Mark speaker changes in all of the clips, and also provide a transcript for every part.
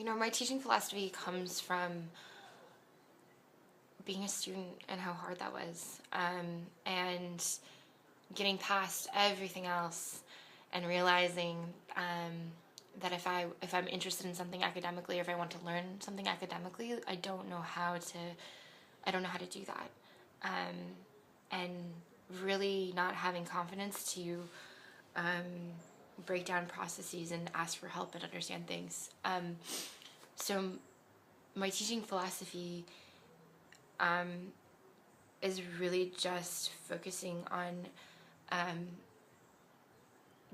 Speaker 1: My teaching philosophy comes from being a student and how hard that was, and getting past everything else and realizing that if I'm interested in something academically, or if I want to learn something academically, I don't know how to do that, and really not having confidence to break down processes and ask for help and understand things. So my teaching philosophy is really just focusing on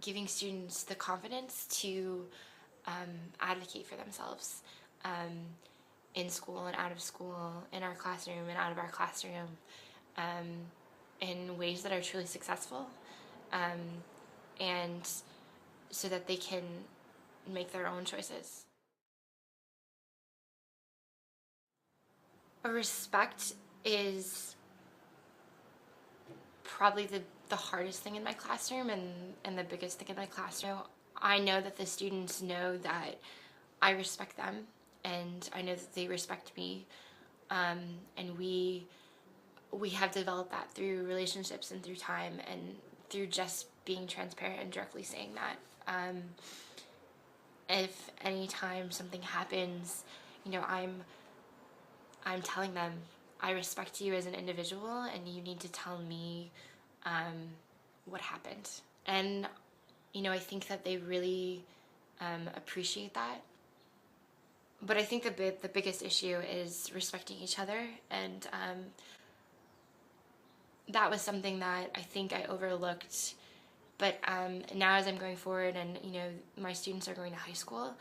Speaker 1: giving students the confidence to advocate for themselves, in school and out of school, in our classroom and out of our classroom, in ways that are truly successful, and so that they can make their own choices. Respect is probably the hardest thing in my classroom, and the biggest thing in my classroom. I know that the students know that I respect them, and I know that they respect me, and we have developed that through relationships and through time and through just being transparent and directly saying that. If any time something happens, I'm telling them, I respect you as an individual, and you need to tell me what happened. And I think that they really appreciate that. But I think the biggest issue is respecting each other, and that was something that I think I overlooked. But now, as I'm going forward, and my students are going to high school,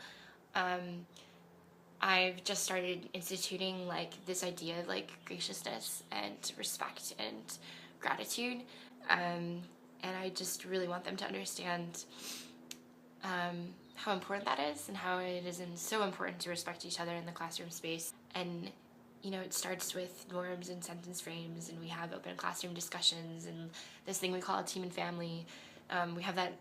Speaker 1: I've just started instituting this idea of graciousness and respect and gratitude, and I just really want them to understand how important that is, and how it is so important to respect each other in the classroom space. And it starts with norms and sentence frames, and we have open classroom discussions, and this thing we call a team and family. We have that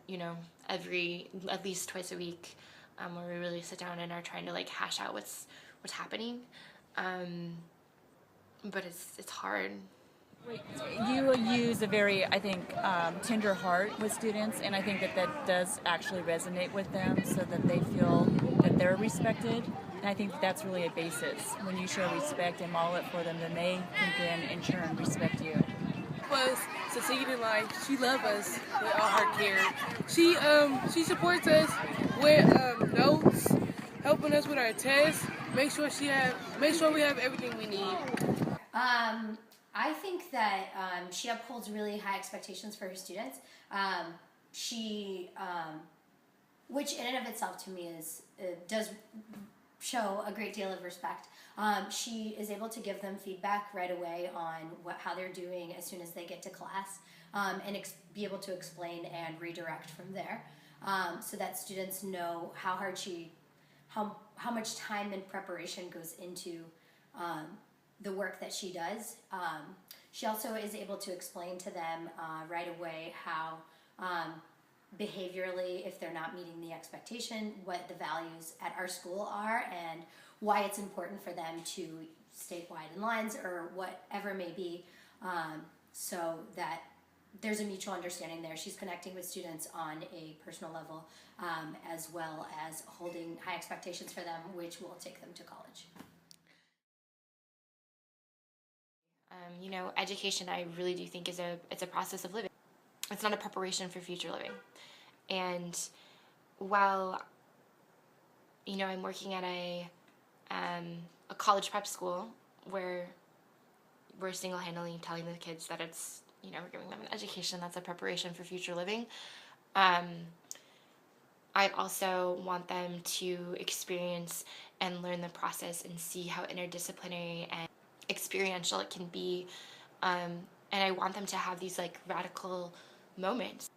Speaker 1: at least twice a week, where we really sit down and are trying to hash out what's happening, but it's hard.
Speaker 2: You use a very, I think, tender heart with students, and I think that does actually resonate with them, so that they feel that they're respected. And I think that's really a basis. When you show respect and model it for them, then they can then in turn respect you.
Speaker 3: Was succeed in life. She loves us with all her care. She supports us with notes, helping us with our tests. Make sure we have everything we need.
Speaker 4: I think that she upholds really high expectations for her students. Which in and of itself to me does show a great deal of respect. She is able to give them feedback right away on how they're doing as soon as they get to class, and be able to explain and redirect from there, so that students know how much time and preparation goes into the work that she does. She also is able to explain to them right away how behaviorally, if they're not meeting the expectation, what the values at our school are, and why it's important for them to stay wide in lines or whatever it may be, so that there's a mutual understanding there. She's connecting with students on a personal level, as well as holding high expectations for them, which will take them to college.
Speaker 1: Education, I really do think it's a process of living. It's not a preparation for future living. And while I'm working at a college prep school where we're single-handedly telling the kids that it's we're giving them an education that's a preparation for future living, I also want them to experience and learn the process and see how interdisciplinary and experiential it can be, and I want them to have these radical moments.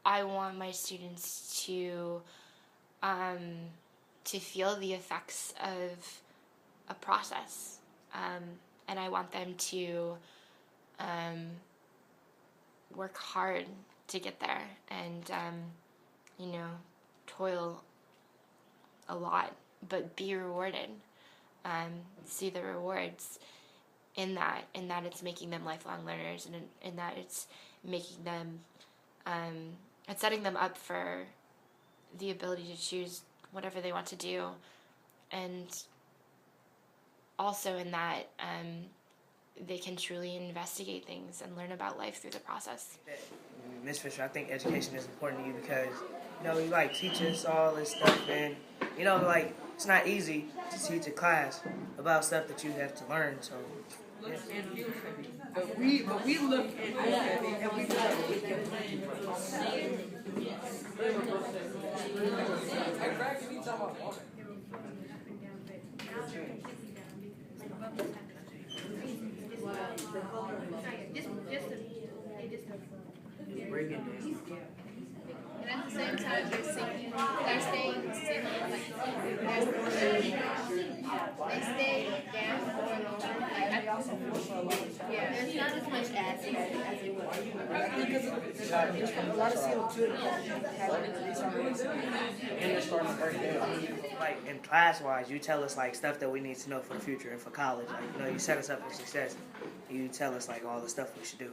Speaker 1: I want my students to feel the effects of a process, and I want them to work hard to get there, and toil a lot but be rewarded. See the rewards in that it's making them lifelong learners, and in that it's making them, it's setting them up for the ability to choose whatever they want to do, and also in that they can truly investigate things and learn about life through the process.
Speaker 5: Ms. Fisher, I think education is important to you because, you teach us all this stuff, and, it's not easy to teach a class about stuff that you have to learn, so, yeah.
Speaker 6: But we look and feel heavy, and we know we can
Speaker 5: Break it down.
Speaker 7: And at the same time, they're singing, they're staying singing, they stay down for a long time. Yeah, there's not as much acid as it was.
Speaker 5: A lot of CO2 and they're starting to break down. In class-wise, you tell us stuff that we need to know for the future and for college. You set us up for success. You tell us all the stuff we should do.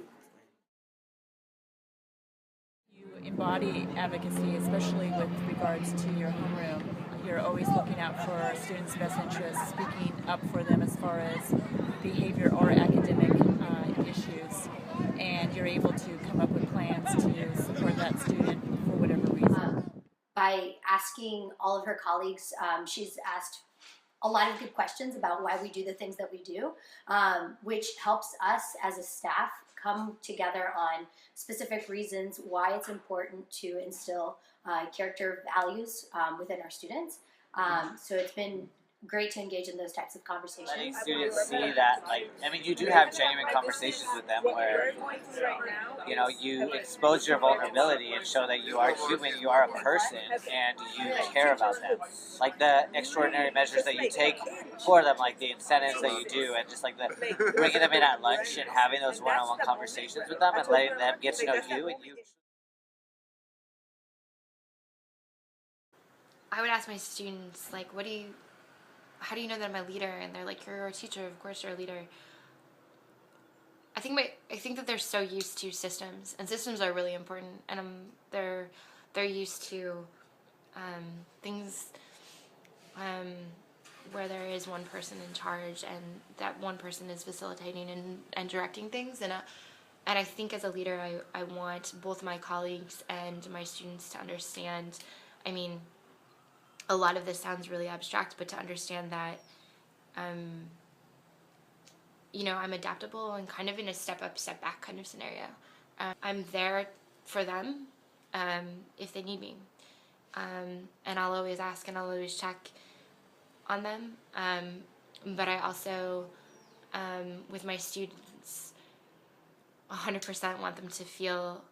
Speaker 2: Embody advocacy, especially with regards to your homeroom. You're always looking out for students' best interests, speaking up for them as far as behavior or academic issues, and you're able to come up with plans to support that student for whatever reason.
Speaker 4: By asking all of her colleagues, she's asked a lot of good questions about why we do the things that we do, which helps us as a staff come together on specific reasons why it's important to instill character values within our students. So it's been great to engage in those types of conversations.
Speaker 8: Letting students see that, you do have genuine conversations with them where, you expose your vulnerability and show that you are human, you are a person, and you care about them. The extraordinary measures that you take for them, the incentives that you do, and just the bringing them in at lunch and having those one-on-one conversations with them and letting them get to know you and you.
Speaker 1: I would ask my students, how do you know that I'm a leader? And they're like, you're a teacher, of course you're a leader. I think that they're so used to systems, and systems are really important, and they're used to things where there is one person in charge, and that one person is facilitating and directing things, and I think as a leader I want both my colleagues and my students to understand. A lot of this sounds really abstract, but to understand that, I'm adaptable and kind of in a step up, step back kind of scenario. I'm there for them if they need me. And I'll always ask and I'll always check on them. But I also, with my students, 100% want them to feel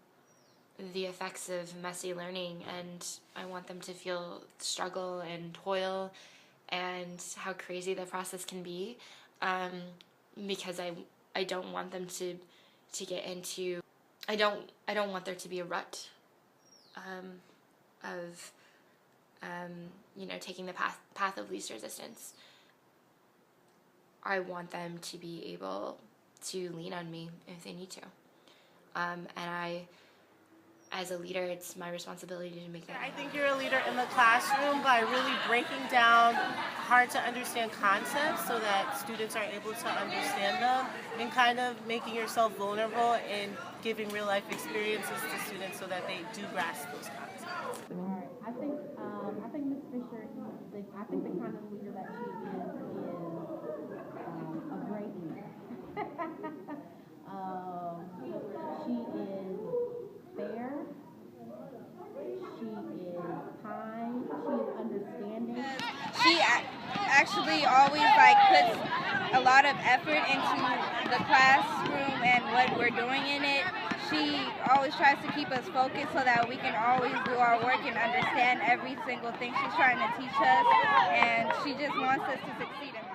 Speaker 1: the effects of messy learning, and I want them to feel struggle and toil and how crazy the process can be, because I don't want them to get into, I don't want there to be a rut of taking the path of least resistance. I want them to be able to lean on me if they need to, and as a leader, it's my responsibility to make that happen.
Speaker 9: I think you're a leader in the classroom by really breaking down hard to understand concepts so that students are able to understand them, and kind of making yourself vulnerable and giving real life experiences to students so that they do grasp those concepts.
Speaker 10: I think Ms. Fisher, I think the kind of leader that she is a great leader. She is fair, she is kind, she is understanding.
Speaker 11: She actually always puts a lot of effort into the classroom and what we're doing in it. She always tries to keep us focused so that we can always do our work and understand every single thing she's trying to teach us, and she just wants us to succeed in life.